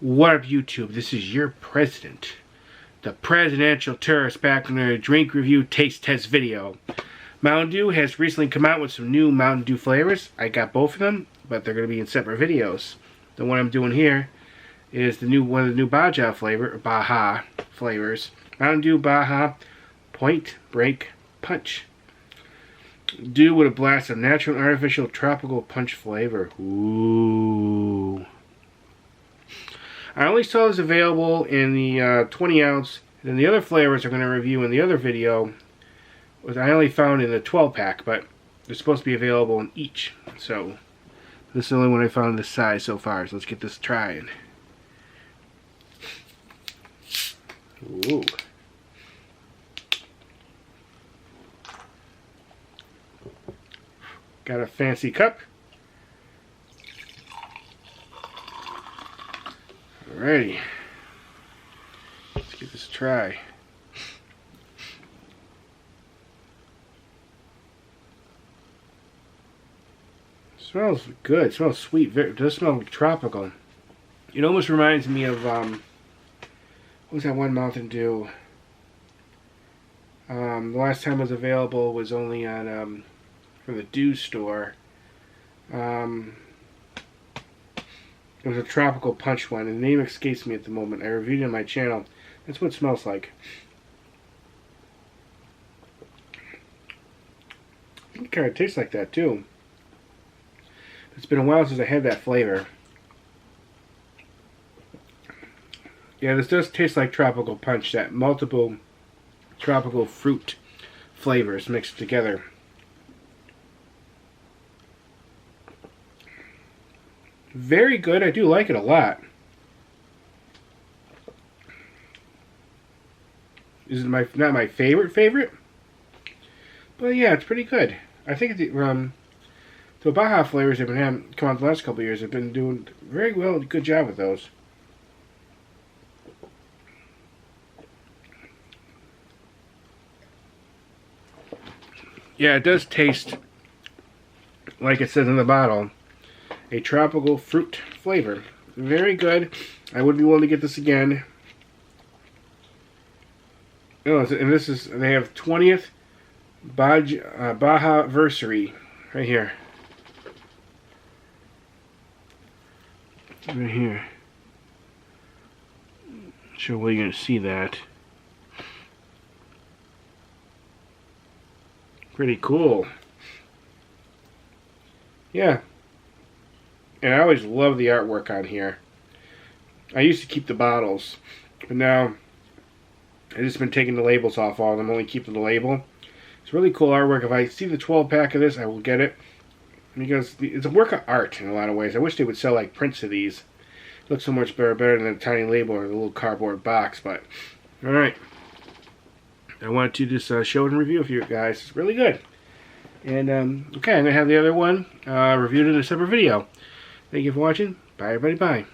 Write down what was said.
What up, YouTube? This is your president, the presidential tourist, back in a drink review taste test video. Mountain Dew has recently come out with some new Mountain Dew flavors. I got both of them, but they're going to be in separate videos. The one I'm doing here is one of the new Baja flavors. Mountain Dew Baja Point Break Punch. Dew with a blast of natural and artificial tropical punch flavor. Ooh. I only saw this available in the 20 ounce, and then the other flavors I'm going to review in the other video I only found in the 12 pack, but they're supposed to be available in each. So this is the only one I found this size so far, so let's get this trying. Ooh. Got a fancy cup. Alrighty, let's give this a try. Smells good. It smells sweet. It does smell tropical. It almost reminds me of what was that one Mountain Dew? The last time it was available was only on from the Dew store. It was a tropical punch one, and the name escapes me at the moment. I reviewed it on my channel. That's what it smells like. I think it kind of tastes like that too. It's been a while since I had that flavor. Yeah, this does taste like tropical punch. That multiple tropical fruit flavors mixed together. Very good. I do like it a lot. Is it not my favorite? But yeah, it's pretty good. I think the Baja flavors have been come out the last couple of years have been doing very well, good job with those. Yeah, it does taste like it says in the bottle. A tropical fruit flavor. Very good. I would be willing to get this again. Oh, and this is, they have 20th Baja-versary right here. Right here. Not sure where you're going to see that. Pretty cool. Yeah. And I always love the artwork on here. I used to keep the bottles, but now I've just been taking the labels off all of them, only keeping the label. It's really cool artwork. If I see the 12 pack of this, I will get it, because it's a work of art in a lot of ways. I wish they would sell like prints of these. It looks so much better than a tiny label or the little cardboard box. But alright, I wanted to just show it and review it for you guys. It's really good. And okay, I'm going to have the other one reviewed in a separate video. Thank you for watching. Bye, everybody. Bye.